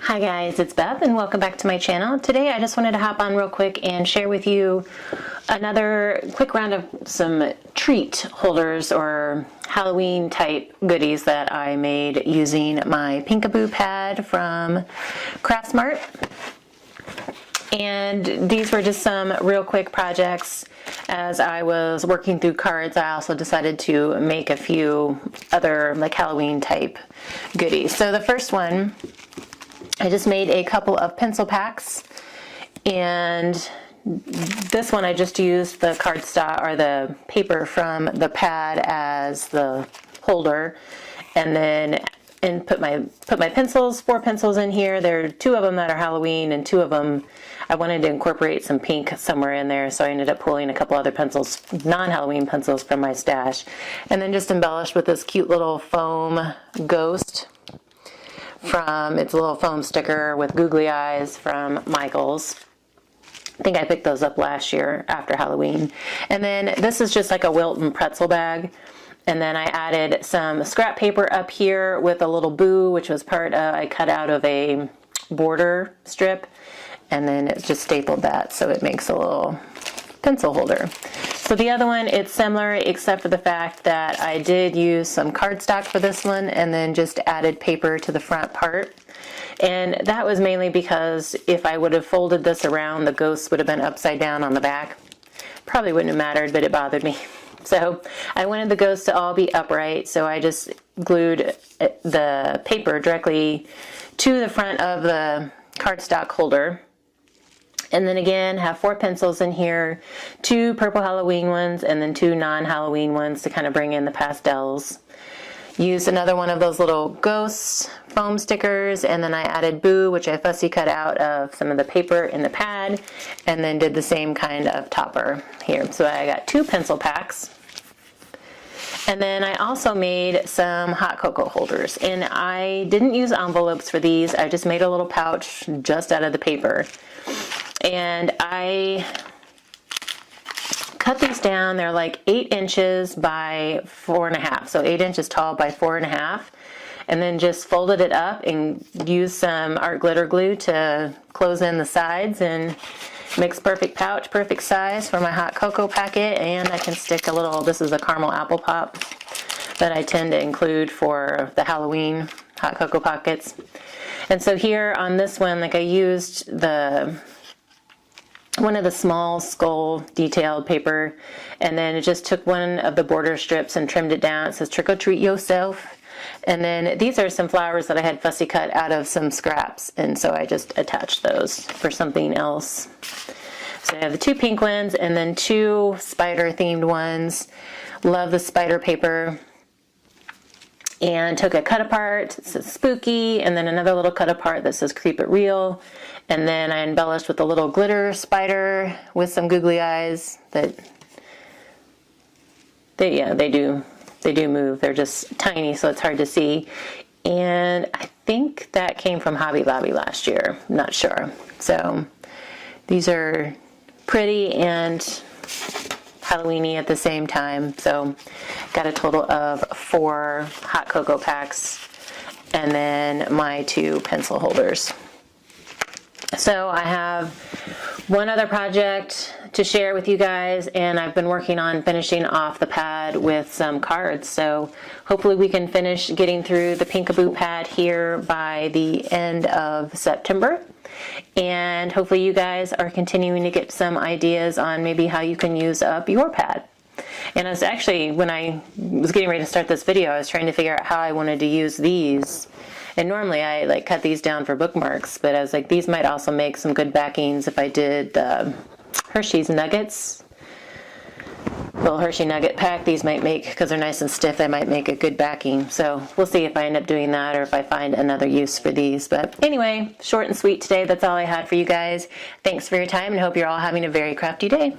Hi guys, it's Beth and welcome back to my channel. Today I just wanted to hop on real quick and share with you another quick round of some treat holders or Halloween type goodies that I made using my Pinkaboo pad from Craftsmart. And these were just some real quick projects. As I was working through cards, I also decided to make a few other like Halloween type goodies. So the first one, I just made a couple of pencil packs, and this one I just used the cardstock or the paper from the pad as the holder, and then put my pencils, 4 pencils in here. There are 2 of them that are Halloween, and 2 of them I wanted to incorporate some pink somewhere in there, so I ended up pulling a couple other pencils, non-Halloween pencils from my stash, and then just embellished with this cute little foam ghost from its little foam sticker with googly eyes from Michael's. I think I picked those up last year after Halloween. And then this is just like a Wilton pretzel bag. And then I added some scrap paper up here with a little boo, which was I cut out of a border strip. And then it just stapled that so it makes a little pencil holder. So the other one, it's similar except for the fact that I did use some cardstock for this one and then just added paper to the front part. And that was mainly because if I would have folded this around, the ghost would have been upside down on the back. Probably wouldn't have mattered, but it bothered me. So I wanted the ghost to all be upright, so I just glued the paper directly to the front of the cardstock holder. And then again, have 4 pencils in here, 2 purple Halloween ones, and then 2 non-Halloween ones to kind of bring in the pastels. Used another one of those little ghosts foam stickers, and then I added boo, which I fussy cut out of some of the paper in the pad, and then did the same kind of topper here. So I got 2 pencil packs. And then I also made some hot cocoa holders, and I didn't use envelopes for these. I just made a little pouch just out of the paper. And I cut these down. They're like 8 inches by 4.5, so 8 inches tall by 4.5, and then just folded it up and used some art glitter glue to close in the sides, and makes perfect pouch, perfect size for my hot cocoa packet. And I can stick a little, this is a caramel apple pop that I tend to include for the Halloween hot cocoa pockets. And so here on this one, like I used one of the small skull detailed paper, and then it just took one of the border strips and trimmed it down. It says trick or treat yourself. And then these are some flowers that I had fussy cut out of some scraps, and so I just attached those for something else. So I have the 2 pink ones and then 2 spider themed ones. Love the spider paper. And took a cut apart that says spooky, and then another little cut apart that says creep it real. And then I embellished with a little glitter spider with some googly eyes that they do move. They're just tiny, so it's hard to see. And I think that came from Hobby Lobby last year. I'm not sure. So these are pretty and Halloweeny at the same time. So got a total of 4 hot cocoa packs and then my 2 pencil holders. So I have one other project to share with you guys, and I've been working on finishing off the pad with some cards. So hopefully we can finish getting through the Pinkaboo pad here by the end of September. And hopefully you guys are continuing to get some ideas on maybe how you can use up your pad. And it's actually, when I was getting ready to start this video, I was trying to figure out how I wanted to use these. And normally I like cut these down for bookmarks, but I was like, these might also make some good backings if I did the Hershey's Nuggets. Little Hershey Nugget pack. These might make, because they're nice and stiff, they might make a good backing. So we'll see if I end up doing that or if I find another use for these. But anyway, short and sweet today. That's all I had for you guys. Thanks for your time and hope you're all having a very crafty day.